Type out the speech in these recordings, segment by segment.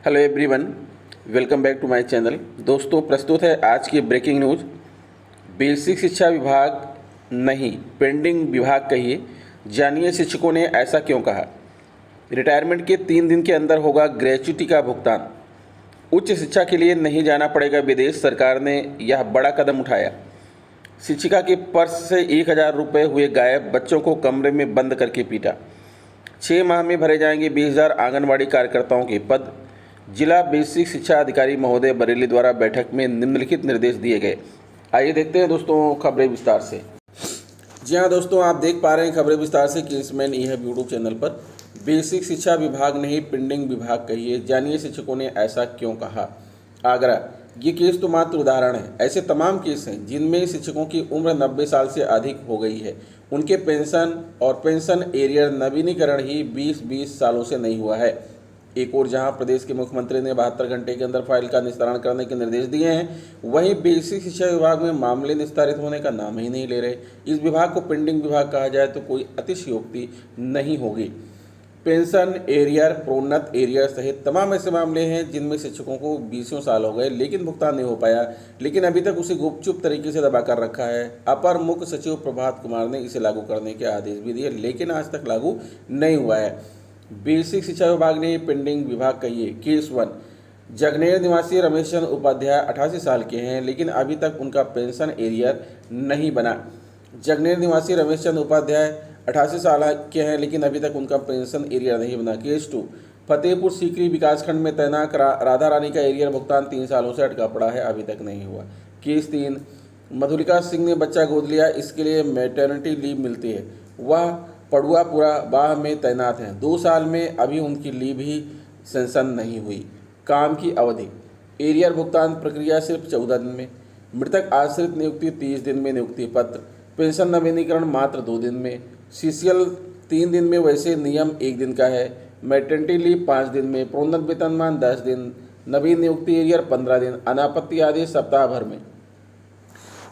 Hello everyone, welcome back to my channel. दोस्तों, प्रस्तुत है आज की ब्रेकिंग न्यूज़। बेसिक शिक्षा विभाग नहीं, पेंडिंग विभाग कहिए। जानिए शिक्षकों ने ऐसा क्यों कहा। रिटायरमेंट के 3 दिन के अंदर होगा ग्रेच्युटी का भुगतान। उच्च शिक्षा के लिए नहीं जाना पड़ेगा विदेश, सरकार ने यह बड़ा कदम उठाया। शिक्षिका के पर्स से 1000 रुपये हुए गायब, बच्चों को कमरे में बंद करके पीटा। 6 माह में भरे जाएंगे 20,000 आंगनबाड़ी कार्यकर्ताओं के पद। जिला बेसिक शिक्षा अधिकारी महोदय बरेली द्वारा बैठक में निम्नलिखित निर्देश दिए गए। आइए देखते हैं दोस्तों खबरें विस्तार से। जी हाँ दोस्तों, आप देख पा रहे हैं खबरें विस्तार से किंग्समैन ई है यूट्यूब चैनल पर। बेसिक शिक्षा विभाग नहीं, पेंडिंग विभाग कहिए। जानिए शिक्षकों ने ऐसा क्यों कहा। आगरा, ये केस तो मात्र उदाहरण है। ऐसे तमाम केस हैं जिनमें शिक्षकों की उम्र 90 साल से अधिक हो गई है। उनके पेंशन और पेंशन एरियर नवीनीकरण ही 20 सालों से नहीं हुआ है। एक और जहां प्रदेश के मुख्यमंत्री ने 72 घंटे के अंदर फाइल का निस्तारण करने के निर्देश दिए हैं, वहीं बेसिक शिक्षा विभाग में मामले निस्तारित होने का नाम ही नहीं ले रहे। इस विभाग को पेंडिंग विभाग कहा जाए तो कोई अतिशयोक्ति नहीं होगी। पेंशन एरियर, प्रोन्नत एरियर सहित तमाम ऐसे मामले हैं जिनमें शिक्षकों को 20 साल हो गए लेकिन भुगतान नहीं हो पाया, लेकिन अभी तक उसे गुपचुप तरीके से दबा कर रखा है। अपर मुख्य सचिव प्रभात कुमार ने इसे लागू करने के आदेश भी दिए, लेकिन आज तक लागू नहीं हुआ है। बेसिक शिक्षा विभाग ने पेंडिंग विभाग कहिए। केस 1, जगनेर निवासी रमेश चंद्र उपाध्याय 88 साल के हैं, लेकिन अभी तक उनका पेंशन एरियर नहीं बना। जगनेर निवासी रमेश चंद्र उपाध्याय 88 साल के हैं, लेकिन अभी तक उनका पेंशन एरियर नहीं बना। केस 2, फतेहपुर सीकरी विकासखंड में तैनात राधा रानी का एरियर भुगतान 3 सालों से अटका पड़ा है, अभी तक नहीं हुआ। केस 3, मधुलिका सिंह ने बच्चा गोद लिया, इसके लिए मैटरनिटी लीव मिलती है। वह पड़ुआपुरा बाह में तैनात हैं। 2 साल में अभी उनकी लीव ही सेंशन नहीं हुई। काम की अवधि, एरियर भुगतान प्रक्रिया सिर्फ 14 दिन में। मृतक आश्रित नियुक्ति 30 दिन में नियुक्ति पत्र। पेंशन नवीनीकरण मात्र 2 दिन में। सीसीएल 3 दिन में, वैसे नियम 1 दिन का है। मैटरनिटी लीव 5 दिन में। प्रोन्नत वेतनमान 10 दिन। नवीन नियुक्ति एरियर 15 दिन। अनापत्ति आदेश सप्ताह भर में।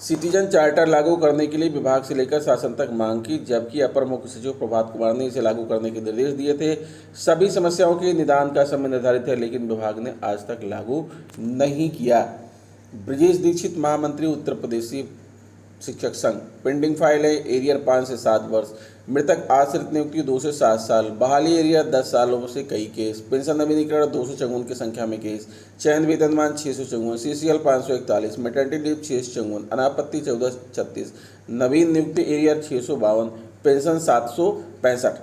सिटीजन चार्टर लागू करने के लिए विभाग से लेकर शासन तक मांग की, जबकि अपर मुख्य सचिव प्रभात कुमार ने इसे लागू करने के निर्देश दिए थे। सभी समस्याओं के निदान का समय निर्धारित है, लेकिन विभाग ने आज तक लागू नहीं किया। ब्रजेश दीक्षित महामंत्री उत्तर प्रदेशी शिक्षक संघ, पेंडिंग फाइल है एरियर 5 से 7 वर्ष। मृतक आश्रित नियुक्ति 2 से 7 साल। बहाली एरियर 10 सालों से कई केस। पेंशन नवीनीकरण 254 की संख्या में केस। चयन वेतनमान 654। सीसीएल 541। Maternity leave 654। अनापत्ति 1436। नवीन नियुक्ति एरियर 652। पेंशन 765।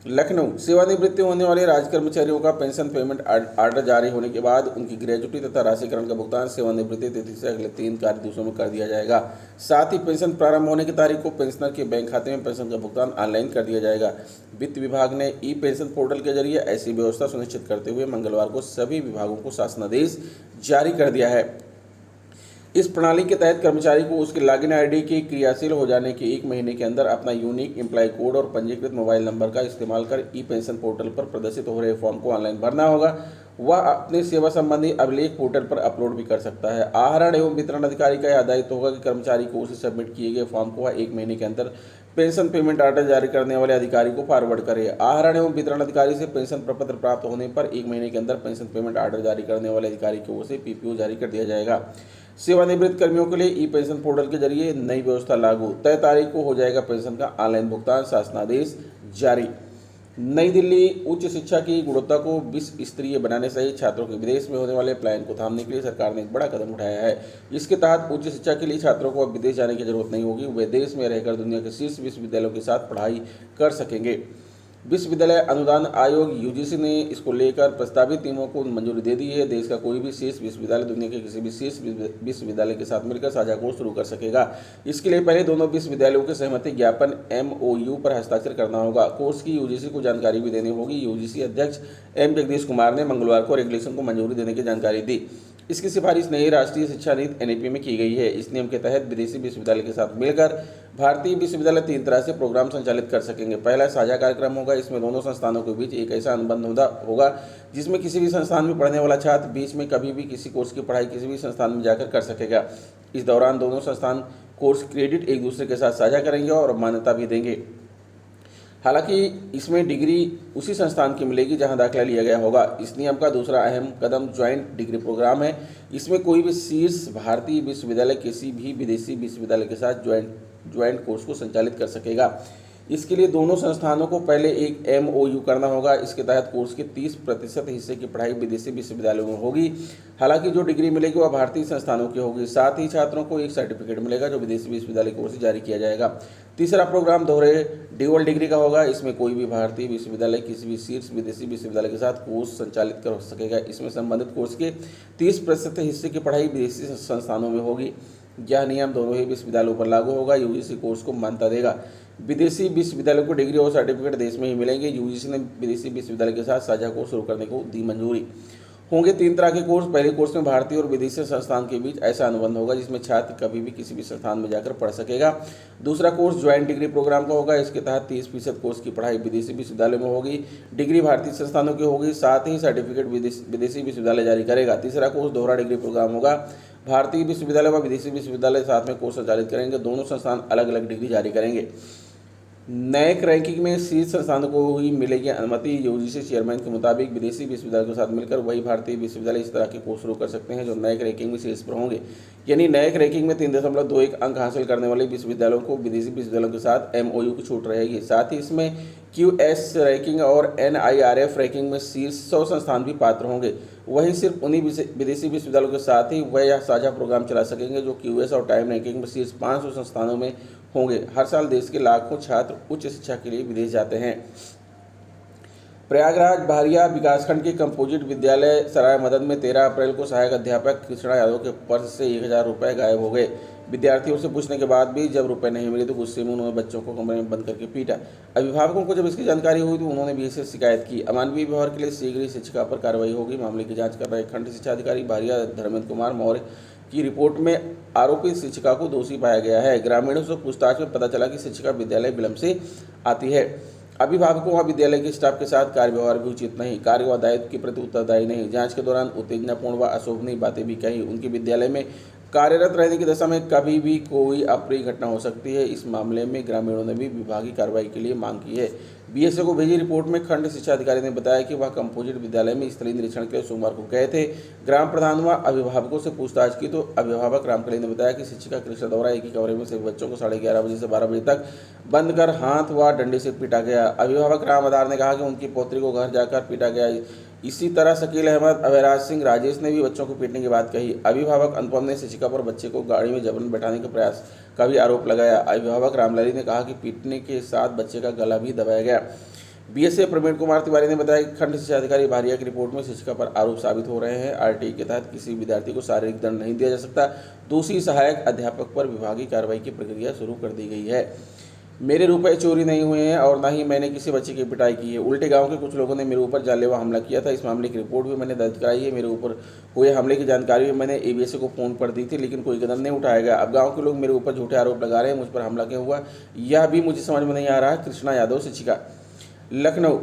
लखनऊ, सेवानिवृत्ति होने वाले राज्य कर्मचारियों का पेंशन पेमेंट आर्डर जारी होने के बाद उनकी ग्रेच्युटी तथा राशिकरण का भुगतान सेवानिवृत्ति तिथि से अगले 3 कार्य दिवसों में कर दिया जाएगा। साथ ही पेंशन प्रारंभ होने की तारीख को पेंशनर के बैंक खाते में पेंशन का भुगतान ऑनलाइन कर दिया जाएगा। वित्त विभाग ने ई पेंशन पोर्टल के जरिए ऐसी व्यवस्था सुनिश्चित करते हुए मंगलवार को सभी विभागों को शासनादेश जारी कर दिया है। इस प्रणाली के तहत कर्मचारी को उसके लॉगिन आईडी के क्रियाशील हो जाने के 1 महीने के अंदर अपना यूनिक एम्प्लॉय कोड और पंजीकृत मोबाइल नंबर का इस्तेमाल कर ई पेंशन पोर्टल पर प्रदर्शित हो रहे फॉर्म को ऑनलाइन भरना होगा। वह अपने सेवा संबंधी अभिलेख पोर्टल पर अपलोड भी कर सकता है। आहरण एवं वितरण अधिकारी का यह दायित्व होगा कि कर्मचारी को उसे सबमिट किए गए फॉर्म को वह 1 महीने के अंदर पेंशन पेमेंट आर्डर जारी करने वाले अधिकारी को फॉरवर्ड करे। आहरण एवं वितरण अधिकारी से पेंशन प्रपत्र प्राप्त होने पर 1 महीने के अंदर पेंशन पेमेंट आर्डर जारी करने वाले अधिकारी की ओर से पीपीओ जारी कर दिया जाएगा। सेवानिवृत्त कर्मियों के लिए ई पेंशन पोर्टल के जरिए नई व्यवस्था लागू। तय तारीख को हो जाएगा पेंशन का ऑनलाइन भुगतान, शासनादेश जारी। नई दिल्ली, उच्च शिक्षा की गुणवत्ता को विश्व स्तरीय बनाने सहित छात्रों के विदेश में होने वाले पलायन को थामने के लिए सरकार ने एक बड़ा कदम उठाया है। इसके तहत उच्च शिक्षा के लिए छात्रों को अब विदेश जाने की जरूरत नहीं होगी। वे देश में रहकर दुनिया के शीर्ष विश्वविद्यालयों के साथ पढ़ाई कर सकेंगे। विश्वविद्यालय अनुदान आयोग यूजीसी ने इसको लेकर प्रस्तावित नियमों को मंजूरी दे दी है। देश का कोई भी शीर्ष विश्वविद्यालय दुनिया के किसी भी शीर्ष विश्वविद्यालय के साथ मिलकर साझा कोर्स शुरू कर सकेगा। इसके लिए पहले दोनों विश्वविद्यालयों के सहमति ज्ञापन MOU पर हस्ताक्षर करना होगा। कोर्स की यूजीसी को जानकारी भी देनी होगी। यूजीसी अध्यक्ष M जगदीश कुमार ने मंगलवार को रेगुलेशन को मंजूरी देने की जानकारी दी। इसकी सिफारिश नई राष्ट्रीय शिक्षा नीति NEP में की गई है। इस नियम के तहत विदेशी विश्वविद्यालय के साथ मिलकर भारतीय विश्वविद्यालय 3 तरह से प्रोग्राम संचालित कर सकेंगे। पहला साझा कार्यक्रम होगा। इसमें दोनों संस्थानों के बीच एक ऐसा अनुबंध होगा जिसमें किसी भी संस्थान में पढ़ने वाला छात्र बीच में कभी भी किसी कोर्स की पढ़ाई किसी भी संस्थान में जाकर कर सकेगा। इस दौरान दोनों संस्थान कोर्स क्रेडिट एक दूसरे के साथ साझा करेंगे और मान्यता भी देंगे। हालांकि इसमें डिग्री उसी संस्थान की मिलेगी जहां दाखिला लिया गया होगा। इस नियम का दूसरा अहम कदम ज्वाइंट डिग्री प्रोग्राम है। इसमें कोई भी शीर्ष भारतीय विश्वविद्यालय किसी भी विदेशी विश्वविद्यालय के साथ ज्वाइंट कोर्स को संचालित कर सकेगा। इसके लिए दोनों संस्थानों को पहले एक MOU करना होगा। इसके तहत कोर्स के 30% हिस्से की पढ़ाई विदेशी विश्वविद्यालयों में होगी। हालांकि जो डिग्री मिलेगी वह भारतीय संस्थानों की होगी। साथ ही छात्रों को एक सर्टिफिकेट मिलेगा जो विदेशी विश्वविद्यालय की ओर से जारी किया जाएगा। तीसरा प्रोग्राम दोहरे ड्यूअल डिग्री का होगा। इसमें कोई भी भारतीय विश्वविद्यालय किसी भी शीर्ष विदेशी विश्वविद्यालय के साथ कोर्स संचालित कर सकेगा। इसमें संबंधित कोर्स के 30% हिस्से की पढ़ाई विदेशी संस्थानों में होगी। यह नियम दोनों ही विश्वविद्यालयों पर लागू होगा। UGC कोर्स को मान्यता देगा। विदेशी विश्वविद्यालय को डिग्री और सर्टिफिकेट देश में ही मिलेंगे। UGC ने विदेशी विश्वविद्यालय के साथ साझा कोर्स शुरू करने को दी मंजूरी। होंगे 3 तरह के कोर्स। पहले कोर्स में भारतीय और विदेशी संस्थान के बीच ऐसा अनुबंध होगा जिसमें छात्र कभी भी किसी भी संस्थान में जाकर पढ़ सकेगा। दूसरा कोर्स ज्वाइंट डिग्री प्रोग्राम का होगा। इसके तहत 30% कोर्स की पढ़ाई विदेशी विश्वविद्यालय में होगी। डिग्री भारतीय संस्थानों की होगी। साथ ही सर्टिफिकेट विदेशी विश्वविद्यालय जारी करेगा। तीसरा कोर्स दोहरा डिग्री प्रोग्राम होगा। भारतीय विश्वविद्यालय व विदेशी विश्वविद्यालय साथ में कोर्स संचालित करेंगे। दोनों संस्थान अलग अलग डिग्री जारी करेंगे। नैक रैंकिंग में शीर्ष संस्थानों को ही मिलेगी अनुमति। UGC चेयरमैन के मुताबिक विदेशी विश्वविद्यालय के साथ मिलकर वही भारतीय विश्वविद्यालय इस तरह के कोर्स शुरू कर सकते हैं जो नैक रैंकिंग में शीर्ष पर होंगे। यानी नैक रैंकिंग में 3.21 अंक हासिल करने वाले विश्वविद्यालयों को विदेशी विश्वविद्यालयों के साथ MOU की छूट रहेगी। साथ ही इसमें QS रैंकिंग और NIRF रैंकिंग में शीर्ष 100 संस्थान भी पात्र होंगे। वहीं सिर्फ उन्हीं विदेशी विश्वविद्यालयों के साथ ही वह यह साझा प्रोग्राम चला सकेंगे जो QS और टाइम रैंकिंग में शीर्ष 500 संस्थानों में होंगे। हर साल देश के लाखों छात्र उच्च शिक्षा के लिए विदेश जाते हैं। प्रयागराज भारिया विकासखंड के कंपोजिट विद्यालय सराय मदन में 13 अप्रैल को सहायक अध्यापक कृष्णा यादव के पर्स से 1000 रुपये गायब हो गए। विद्यार्थियों से पूछने के बाद भी जब रुपए नहीं मिले तो गुस्से में उन्होंने बच्चों को कमरे में बंद करके पीटा। अभिभावकों को जब इसकी जानकारी हुई तो उन्होंने भी इससे शिकायत की। अमानवीय व्यवहार के लिए शीघ्र ही शिक्षिका पर कार्रवाई होगी। मामले की जाँच कर रहे खंड शिक्षा अधिकारी भारिया धर्मेंद्र कुमार मौर्य की रिपोर्ट में आरोपित शिक्षिका को दोषी पाया गया है। ग्रामीणों से पूछताछ में पता चला कि शिक्षिका विद्यालय विलंब से आती है। अभिभावकों व विद्यालय के स्टाफ के साथ कार्य व्यवहार भी उचित नहीं, कार्य व दायित्व के प्रति उत्तरदायी नहीं। जांच के दौरान उत्तेजनापूर्ण व अशोभनीय बातें भी कही। उनके विद्यालय में कार्यरत रहने की दशा में कभी भी कोई अप्रिय घटना हो सकती है। इस मामले में ग्रामीणों ने भी विभागीय कार्रवाई के लिए मांग की है। BSA को भेजी रिपोर्ट में खंड शिक्षा अधिकारी ने बताया कि वह कंपोजिट विद्यालय में स्थलीय निरीक्षण के लिए सोमवार को गए थे। ग्राम प्रधान व अभिभावकों से पूछताछ की तो अभिभावक रामकली ने बताया कि शिक्षिका कृष्णा द्वारा एक ही कमरे में सभी बच्चों को 11:30 बजे से 12 बजे तक बंद कर हाथ व डंडे से पीटा गया। अभिभावक राम आधार ने कहा कि उनकी पौत्री को घर जाकर पीटा गया। इसी तरह शकील अहमद, अभयराज सिंह, राजेश ने भी बच्चों को पीटने की बात कही। अभिभावक अनुपम ने शिक्षिका पर बच्चे को गाड़ी में जबरन बैठाने का प्रयास का भी आरोप लगाया। अभिभावक रामलली ने कहा कि पीटने के साथ बच्चे का गला भी दबाया गया। BSA प्रवीण कुमार तिवारी ने बताया कि खंड शिक्षा अधिकारी भारिया की रिपोर्ट में शिक्षिका पर आरोप साबित हो रहे हैं। RTI के तहत किसी विद्यार्थी को शारीरिक दंड नहीं दिया जा सकता। दोषी सहायक अध्यापक पर विभागीय कार्रवाई की प्रक्रिया शुरू कर दी गई है। मेरे रुपए चोरी नहीं हुए हैं और ना ही मैंने किसी बच्चे की पिटाई की है। उल्टे गांव के कुछ लोगों ने मेरे ऊपर जानलेवा हमला किया था। इस मामले की रिपोर्ट भी मैंने दर्ज कराई है। मेरे ऊपर हुए हमले की जानकारी भी मैंने ABSA को फ़ोन पर दी थी, लेकिन कोई कदम नहीं उठाया गया। अब गाँव के लोग मेरे ऊपर झूठे आरोप लगा रहे हैं। मुझ पर हमला क्यों हुआ यह भी मुझे समझ में नहीं आ रहा। कृष्णा यादव, शिक्षिका। लखनऊ,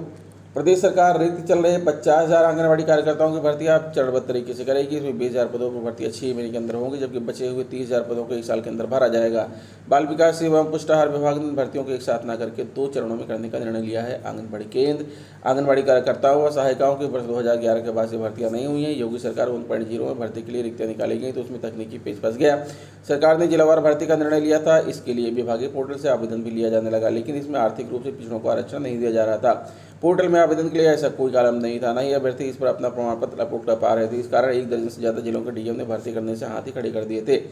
प्रदेश सरकार रिक्त चल रहे 50,000 आंगनबाड़ी कार्यकर्ताओं की भर्ती अब चरणबद्ध तरीके से करेगी। इसमें 20,000 पदों पर भर्ती 6 महीने के अंदर होंगी, जबकि बचे हुए 30,000 पदों को 1 साल के अंदर भरा जाएगा। बाल विकास एवं पुष्टाहार विभाग ने भर्तियों को एक साथ न करके 2 चरणों में करने का निर्णय लिया है। आंगनबाड़ी केंद्र आंगनबाड़ी कार्यकर्ताओं व सहायिकाओं की वर्ष 2011 के बाद से भर्तियां नहीं हुई हैं। योगी सरकार 1.0 में भर्ती के लिए रिक्तियां निकाली गई तो उसमें तकनीकी पेच फंस गया। सरकार ने जिलावार भर्ती का निर्णय लिया था। इसके लिए विभागीय पोर्टल से आवेदन भी लिया जाने लगा, लेकिन इसमें आर्थिक रूप से पिछड़ों को आरक्षण नहीं दिया जा रहा था। पोर्टल में आवेदन के लिए ऐसा कोई कॉलम नहीं था, न ही अभ्यर्थी इस पर अपना प्रमाण पत्र अपलोड कर पा रहे थे। इस कारण 1 दर्जन से ज़्यादा जिलों के DM ने भर्ती करने से हाथ ही खड़े कर दिए थे।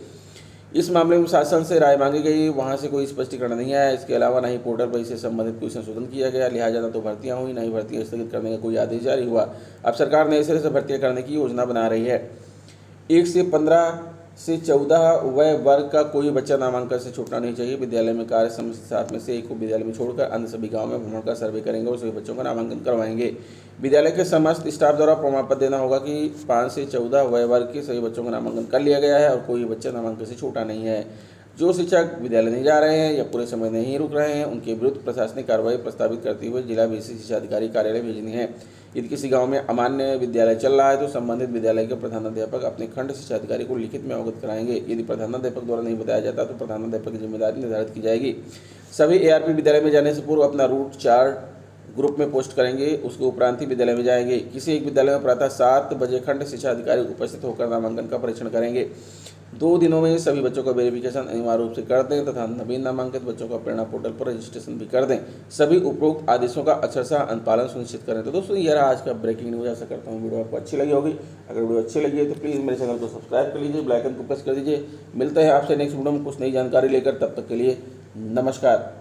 इस मामले में शासन से राय मांगी गई, वहां से कोई स्पष्टीकरण नहीं आया। इसके अलावा न ही पोर्टल पर इससे संबंधित कोई संशोधन किया गया, लिहाजा न तो भर्तियां हुई, न ही भर्तियां स्थगित करने का कोई आदेश जारी हुआ। अब सरकार नए सिरे से भर्तियां करने की योजना बना रही है। 1 से 15 से 14 वय वर्ग का कोई बच्चा नामांकन से छूटना नहीं चाहिए। विद्यालय में कार्य समस्त 7 में से 1 को विद्यालय में छोड़कर अन्य सभी गाँव में भ्रमण का सर्वे करेंगे और सभी बच्चों का नामांकन करवाएंगे। विद्यालय के समस्त स्टाफ द्वारा प्रमाण पत्र देना होगा कि 5 से 14 वय वर्ग के सभी बच्चों का नामांकन कर लिया गया है और कोई बच्चा नामांकन से छूटा नहीं है। जो शिक्षक विद्यालय नहीं जा रहे हैं या पूरे समय नहीं रुक रहे हैं, उनके विरुद्ध प्रशासनिक कार्रवाई प्रस्तावित करते हुए जिला बेसिक शिक्षा अधिकारी कार्यालय भेजनी है। यदि किसी गांव में अमान्य विद्यालय चल रहा है तो संबंधित विद्यालय के प्रधानाध्यापक अपने खंड शिक्षा अधिकारी को लिखित में अवगत कराएंगे। यदि प्रधानाध्यापक द्वारा नहीं बताया जाता तो प्रधानाध्यापक की जिम्मेदारी निर्धारित की जाएगी। सभी एआरपी विद्यालय में जाने से पूर्व अपना रूट चार्ट ग्रुप में पोस्ट करेंगे। उसके उपरांत ही विद्यालय में जाएंगे। किसी एक विद्यालय में प्रातः 7 बजे खंड शिक्षा अधिकारी उपस्थित होकर नामांकन का परीक्षण करेंगे। 2 दिनों में सभी बच्चों का वेरिफिकेशन अनिवार्य रूप से कर दें तथा नवीन नामांकित बच्चों का प्रेरणा पोर्टल पर रजिस्ट्रेशन भी कर दें। सभी उपरोक्त आदेशों का अक्षरशः अनुपालन सुनिश्चित करें। तो दोस्तों यह रहा आज का ब्रेकिंग न्यूज। आशा करता हूँ वीडियो आपको अच्छी लगी होगी। अगर वीडियो अच्छी लगी है तो प्लीज़ मेरे चैनल को सब्सक्राइब कर लीजिए, बेल आइकन को प्रेस कर दीजिए। मिलते हैं आपसे नेक्स्ट वीडियो में कुछ नई जानकारी लेकर। तब तक के लिए नमस्कार।